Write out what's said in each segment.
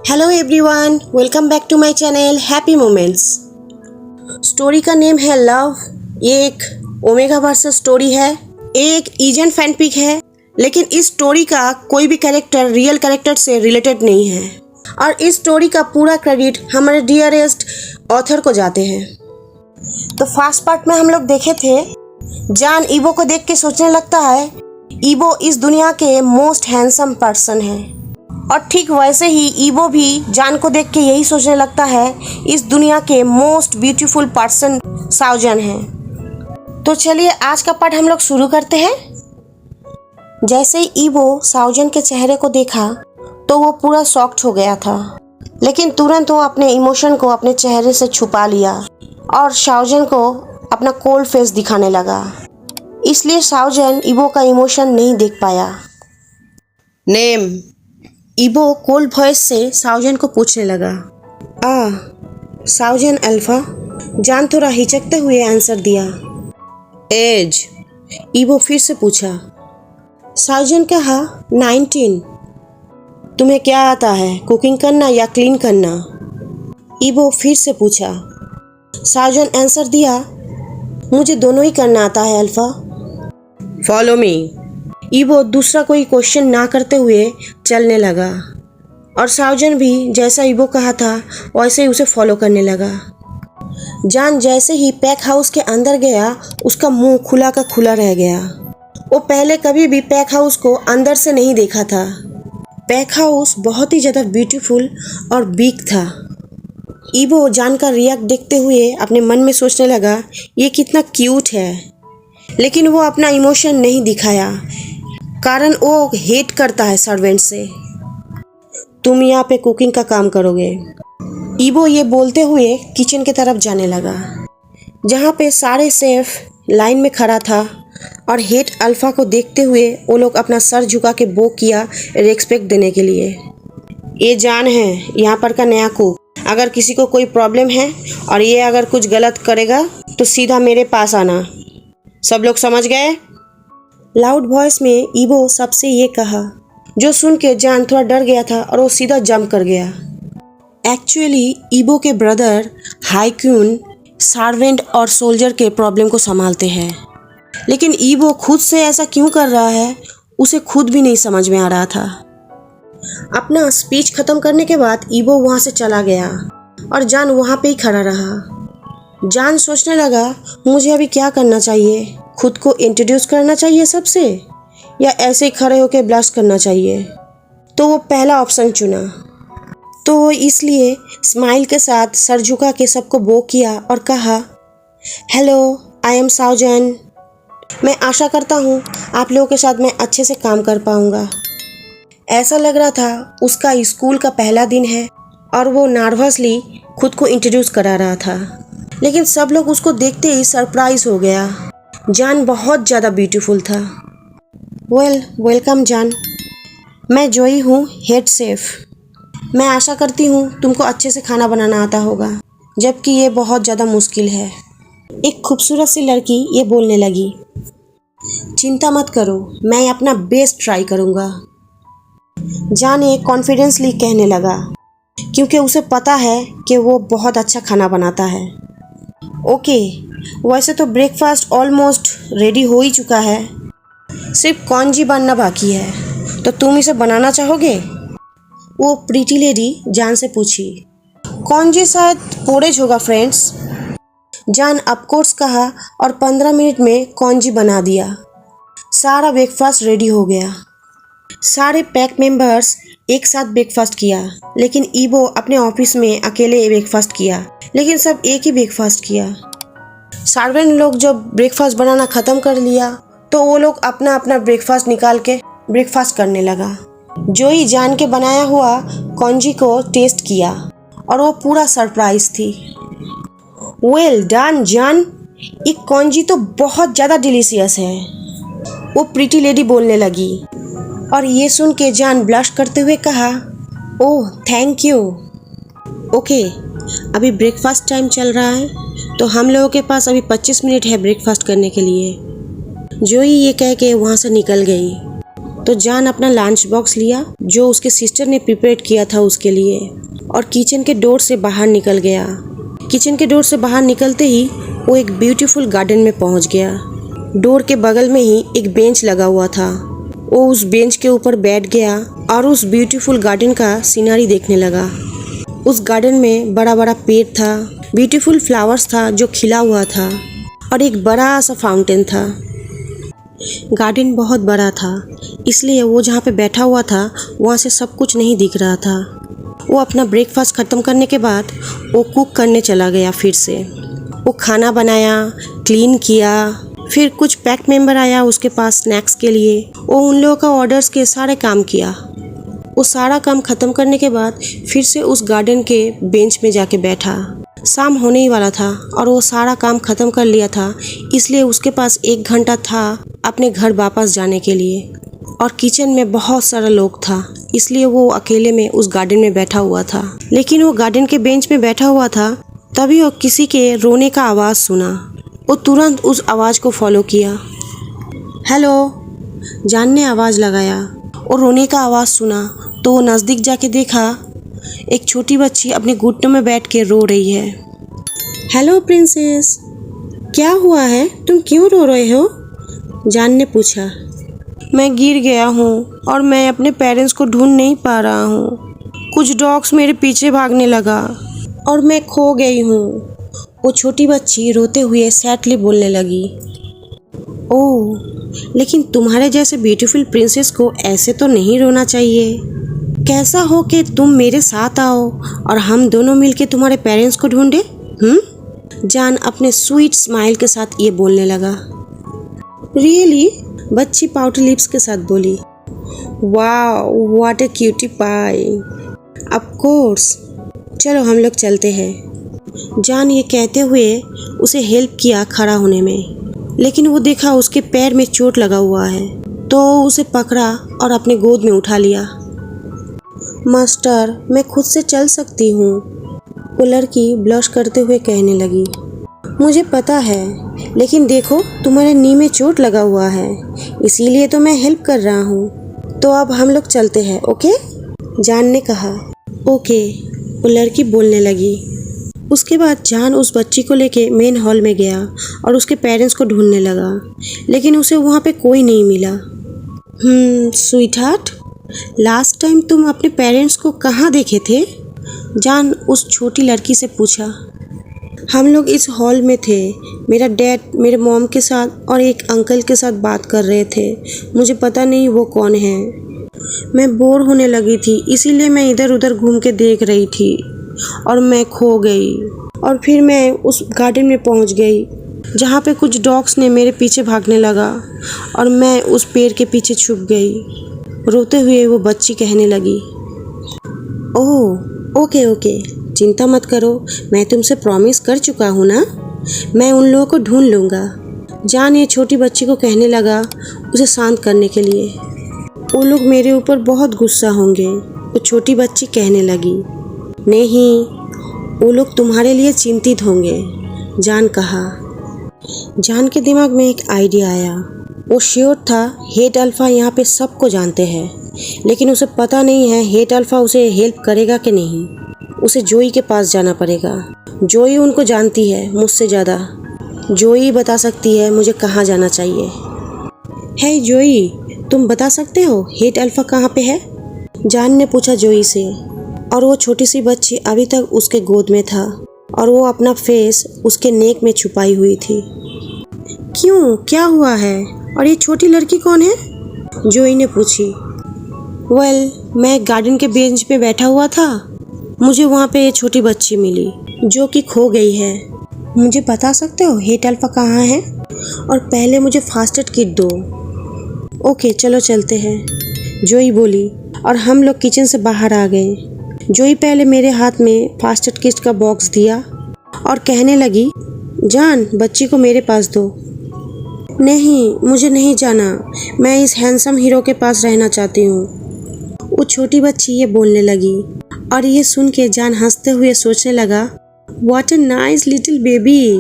Hello everyone, welcome back to my channel happy moments. Story का name है love. ये एक ओमेगा वर्सेस स्टोरी है। एक एजेंट फैनपिक है, लेकिन इस स्टोरी का कोई भी कैरेक्टर रियल कैरेक्टर से रिलेटेड नहीं है और इस स्टोरी का पूरा क्रेडिट हमारे डियरेस्ट ऑथर को जाते हैं। तो फर्स्ट पार्ट में हम लोग देखे थे, जान ईवो को देख के सोचने लगता है ईवो इस दुनिया के मोस्ट हैंडसम पर्सन है, और ठीक वैसे ही ईवो भी जान को देख के यही सोचने लगता है इस दुनिया के मोस्ट ब्यूटीफुल पर्सन साउजन है। तो चलिए आज का पार्ट हम लोग शुरू करते हैं। जैसे ही ईवो साउजन के चेहरे को देखा तो वो पूरा शॉक्ड हो गया था, लेकिन तुरंत वो अपने इमोशन को अपने चेहरे से छुपा लिया और साउजन को अपना कोल्ड फेस दिखाने लगा। इसलिए साउजन ईवो का इमोशन नहीं देख पाया। नेम, ईवो कोल्ड वॉइस से साउजन को पूछने लगा। साउजन अल्फा, जान थोड़ा हिचकते हुए आंसर दिया। एज, ईवो फिर से पूछा। साउजन कहा 19। तुम्हें क्या आता है, कुकिंग करना या क्लीन करना? ईवो फिर से पूछा। साउजन आंसर दिया, मुझे दोनों ही करना आता है अल्फा। Follow me. ईवो दूसरा कोई क्वेश्चन ना करते हुए चलने लगा और साउजन भी जैसा ईवो कहा था वैसे ही उसे फॉलो करने लगा। जान जैसे ही पैक हाउस के अंदर गया उसका मुंह खुला का खुला रह गया। वो पहले कभी भी पैक हाउस को अंदर से नहीं देखा था। पैक हाउस बहुत ही ज़्यादा ब्यूटीफुल और बिग था। ईवो जान का रिएक्ट देखते हुए अपने मन में सोचने लगा ये कितना क्यूट है, लेकिन वो अपना इमोशन नहीं दिखाया कारण वो हेट करता है सर्वेंट से। तुम यहाँ पे कुकिंग का काम करोगे। ईवो ये बोलते हुए किचन की तरफ जाने लगा, जहाँ पे सारे शेफ लाइन में खड़ा था और हेट अल्फा को देखते हुए वो लोग अपना सर झुका के बो किया रेस्पेक्ट देने के लिए। ये जान है यहाँ पर का नया कुक। अगर किसी को कोई प्रॉब्लम है और ये अगर कुछ गलत करेगा तो सीधा मेरे पास आना। सब लोग समझ गए? लाउड वॉइस में ईवो सबसे ये कहा, जो सुन के जान थोड़ा डर गया था और वो सीधा जंप कर गया। एक्चुअली ईवो के ब्रदर हाईक्यून सर्वेंट और सोल्जर के प्रॉब्लम को संभालते हैं, लेकिन ईवो खुद से ऐसा क्यों कर रहा है उसे खुद भी नहीं समझ में आ रहा था। अपना स्पीच ख़त्म करने के बाद ईवो वहाँ से चला गया और जान वहाँ पे ही खड़ा रहा। जान सोचने लगा मुझे अभी क्या करना चाहिए, खुद को इंट्रोड्यूस करना चाहिए सबसे या ऐसे ही खड़े होकर ब्लश करना चाहिए। तो वो पहला ऑप्शन चुना। तो वो इसलिए स्माइल के साथ सर झुका के सबको बो किया और कहा, हेलो आई एम साउजन। मैं आशा करता हूँ आप लोगों के साथ मैं अच्छे से काम कर पाऊँगा। ऐसा लग रहा था उसका स्कूल का पहला दिन है और वो नर्वसली खुद को इंट्रोड्यूस करा रहा था, लेकिन सब लोग उसको देखते ही सरप्राइज हो गया। जान बहुत ज़्यादा ब्यूटीफुल था। वेलकम जान, मैं जोई हूँ, हेड शेफ। मैं आशा करती हूँ तुमको अच्छे से खाना बनाना आता होगा, जबकि ये बहुत ज़्यादा मुश्किल है। एक खूबसूरत सी लड़की ये बोलने लगी। चिंता मत करो, मैं अपना बेस्ट ट्राई करूँगा। जान ये कॉन्फिडेंसली कहने लगा, क्योंकि उसे पता है कि वो बहुत अच्छा खाना बनाता है। ओके, वैसे तो ब्रेकफास्ट ऑलमोस्ट रेडी हो ही चुका है, सिर्फ कॉन्जी बनना बाकी है, तो तुम इसे बनाना चाहोगे? वो प्रीटी लेडी जान से पूछी। कॉन्जी शायद पोरेज होगा फ्रेंड्स, जान ऑफकोर्स कहा और 15 मिनट में कॉन्जी बना दिया। सारा ब्रेकफास्ट रेडी हो गया। सारे पैक मेंबर्स एक साथ ब्रेकफास्ट किया, लेकिन ईवो अपने ऑफिस में अकेले ब्रेकफास्ट किया, लेकिन सब एक ही ब्रेकफास्ट किया। सर्वेंट लोग जब ब्रेकफास्ट बनाना ख़त्म कर लिया तो वो लोग अपना अपना ब्रेकफास्ट निकाल के ब्रेकफास्ट करने लगा। जोई जान के बनाया हुआ कॉन्जी को टेस्ट किया और वो पूरा सरप्राइज थी। वेल डन जान, ये कॉन्जी तो बहुत ज़्यादा डिलीशियस है, वो प्रीटी लेडी बोलने लगी। और ये सुन के जान ब्लश करते हुए कहा, ओह थैंक यू। ओके, अभी ब्रेकफास्ट टाइम चल रहा है, तो हम लोगों के पास अभी 25 मिनट है ब्रेकफास्ट करने के लिए। जोई ये कह के वहाँ से निकल गई तो जान अपना लंच बॉक्स लिया जो उसके सिस्टर ने प्रिपेयर किया था उसके लिए, और किचन के डोर से बाहर निकल गया। किचन के डोर से बाहर निकलते ही वो एक ब्यूटीफुल गार्डन में पहुंच गया। डोर के बगल में ही एक बेंच लगा हुआ था। वो उस बेंच के ऊपर बैठ गया और उस ब्यूटीफुल गार्डन का सीनरी देखने लगा। उस गार्डन में बड़ा बड़ा पेड़ था, ब्यूटीफुल फ्लावर्स था जो खिला हुआ था, और एक बड़ा सा फाउंटेन था। गार्डन बहुत बड़ा था, इसलिए वो जहाँ पे बैठा हुआ था वहाँ से सब कुछ नहीं दिख रहा था। वो अपना ब्रेकफास्ट ख़त्म करने के बाद वो कुक करने चला गया। फिर से वो खाना बनाया, क्लीन किया। फिर कुछ पैक मेंबर आया उसके पास स्नैक्स के लिए। वो उन लोगों का ऑर्डर्स के सारे काम किया। वो सारा काम ख़त्म करने के बाद फिर से उस गार्डन के बेंच में जाके बैठा। शाम होने ही वाला था और वो सारा काम ख़त्म कर लिया था, इसलिए उसके पास 1 घंटा था अपने घर वापस जाने के लिए। और किचन में बहुत सारा लोग था, इसलिए वो अकेले में उस गार्डन में बैठा हुआ था। लेकिन वो गार्डन के बेंच में बैठा हुआ था, तभी वो किसी के रोने का आवाज़ सुना। वो तुरंत उस आवाज़ को फॉलो किया। हेलो, जान ने आवाज़ लगाया और रोने का आवाज़ सुना तो वो नज़दीक जाके देखा एक छोटी बच्ची अपने घुटनों में बैठ के रो रही है। हेलो प्रिंसेस, क्या हुआ है, तुम क्यों रो रहे हो? जान ने पूछा। मैं गिर गया हूँ और मैं अपने पेरेंट्स को ढूंढ नहीं पा रहा हूँ। कुछ डॉग्स मेरे पीछे भागने लगा और मैं खो गई हूँ। वो छोटी बच्ची रोते हुए सैडली बोलने लगी। ओह, लेकिन तुम्हारे जैसे ब्यूटीफुल प्रिंसेस को ऐसे तो नहीं रोना चाहिए। कैसा हो कि तुम मेरे साथ आओ और हम दोनों मिलके तुम्हारे पेरेंट्स को ढूंढे। जान अपने स्वीट स्माइल के साथ ये बोलने लगा। रियली? बच्ची पाउटी लिप्स के साथ बोली। Wow, what a cutie pie. Of course, चलो हम लोग चलते हैं। जान ये कहते हुए उसे हेल्प किया खड़ा होने में, लेकिन वो देखा उसके पैर में चोट लगा हुआ है, तो उसे पकड़ा और अपने गोद में उठा लिया। मास्टर, मैं खुद से चल सकती हूँ, वो लड़की ब्लश करते हुए कहने लगी। मुझे पता है, लेकिन देखो तुम्हारे नी में चोट लगा हुआ है, इसीलिए तो मैं हेल्प कर रहा हूँ। तो अब हम लोग चलते हैं, ओके? जान ने कहा। ओके, वो लड़की बोलने लगी। उसके बाद जान उस बच्ची को लेके मेन हॉल में गया और उसके पेरेंट्स को ढूंढने लगा, लेकिन उसे वहाँ पे कोई नहीं मिला। स्वीट हार्ट, लास्ट टाइम तुम अपने पेरेंट्स को कहाँ देखे थे? जान उस छोटी लड़की से पूछा। हम लोग इस हॉल में थे। मेरा डैड मेरे मॉम के साथ और एक अंकल के साथ बात कर रहे थे। मुझे पता नहीं वो कौन है। मैं बोर होने लगी थी, इसीलिए मैं इधर उधर घूम के देख रही थी और मैं खो गई। और फिर मैं उस गार्डन में पहुंच गई जहाँ पे कुछ डॉग्स ने मेरे पीछे भागने लगा और मैं उस पेड़ के पीछे छुप गई। रोते हुए वो बच्ची कहने लगी। ओह, ओके ओके, चिंता मत करो, मैं तुमसे प्रॉमिस कर चुका हूँ ना, मैं उन लोगों को ढूंढ लूँगा। जान ये छोटी बच्ची को कहने लगा उसे शांत करने के लिए। वो लोग मेरे ऊपर बहुत गुस्सा होंगे, वो छोटी बच्ची कहने लगी। नहीं, वो लोग तुम्हारे लिए चिंतित होंगे, जान कहा। जान के दिमाग में एक आइडिया आया। वो श्योर था हेड अल्फ़ा यहाँ पे सबको जानते हैं, लेकिन उसे पता नहीं है हेड अल्फ़ा उसे हेल्प करेगा कि नहीं। उसे जोई के पास जाना पड़ेगा। जोई उनको जानती है मुझसे ज़्यादा। जोई बता सकती है मुझे कहाँ जाना चाहिए। हे जोई, तुम बता सकते हो हेड अल्फ़ा कहाँ पे है? जान ने पूछा जोई से, और वो छोटी सी बच्ची अभी तक उसके गोद में था और वो अपना फेस उसके नेक में छुपाई हुई थी। क्यों, क्या हुआ है? और ये छोटी लड़की कौन है? जोई ने पूछी। मैं गार्डन के बेंच पे बैठा हुआ था, मुझे वहाँ पे ये छोटी बच्ची मिली जो कि खो गई है। मुझे बता सकते हो हेड अल्फ़ा कहाँ है? और पहले मुझे फास्ट एड किट दो। ओके, चलो चलते हैं, जोई बोली, और हम लोग किचन से बाहर आ गए। जोई पहले मेरे हाथ में फास्ट एड किट का बॉक्स दिया और कहने लगी, जान बच्ची को मेरे पास दो। नहीं, मुझे नहीं जाना, मैं इस हैंडसम हीरो के पास रहना चाहती हूँ, वो छोटी बच्ची ये बोलने लगी। और ये सुन के जान हंसते हुए सोचने लगा, what a nice little baby.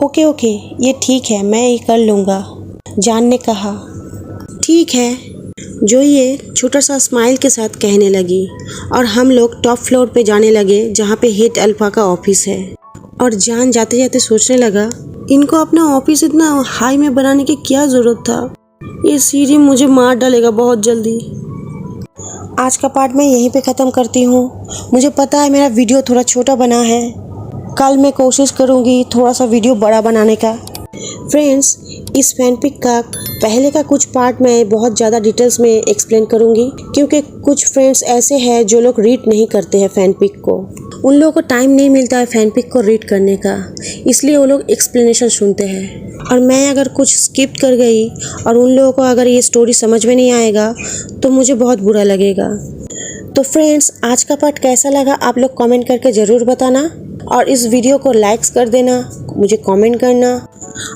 Okay, ये ठीक है, मैं ये कर लूँगा, जान ने कहा। ठीक है, जो ये छोटा सा स्माइल के साथ कहने लगी और हम लोग टॉप फ्लोर पे जाने लगे जहाँ पे हेड अल्फा का ऑफिस है। और जान जाते जाते सोचने लगा, इनको अपना ऑफिस इतना हाई में बनाने की क्या ज़रूरत था। ये सीढ़ी मुझे मार डालेगा बहुत जल्दी। आज का पार्ट मैं यहीं पे ख़त्म करती हूँ। मुझे पता है मेरा वीडियो थोड़ा छोटा बना है, कल मैं कोशिश करूँगी थोड़ा सा वीडियो बड़ा बनाने का। फ्रेंड्स, इस फैनपिक का पहले का कुछ पार्ट मैं बहुत ज़्यादा डिटेल्स में एक्सप्लेन करूँगी, क्योंकि कुछ फ्रेंड्स ऐसे हैं जो लोग रीड नहीं करते हैं फैनपिक को। उन लोगों को टाइम नहीं मिलता है फैनपिक को रीड करने का, इसलिए वो लोग एक्सप्लेनेशन सुनते हैं। और मैं अगर कुछ स्किप कर गई और उन लोगों को अगर ये स्टोरी समझ में नहीं आएगा तो मुझे बहुत बुरा लगेगा। तो फ्रेंड्स, आज का पार्ट कैसा लगा आप लोग कमेंट करके ज़रूर बताना, और इस वीडियो को लाइक्स कर देना, मुझे कमेंट करना,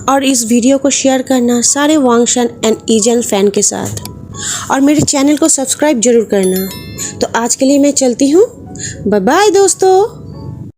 और इस वीडियो को शेयर करना सारे वांगशन एंड ईजन फैन के साथ, और मेरे चैनल को सब्सक्राइब जरूर करना। तो आज के लिए मैं चलती हूँ, बाय बाय दोस्तों।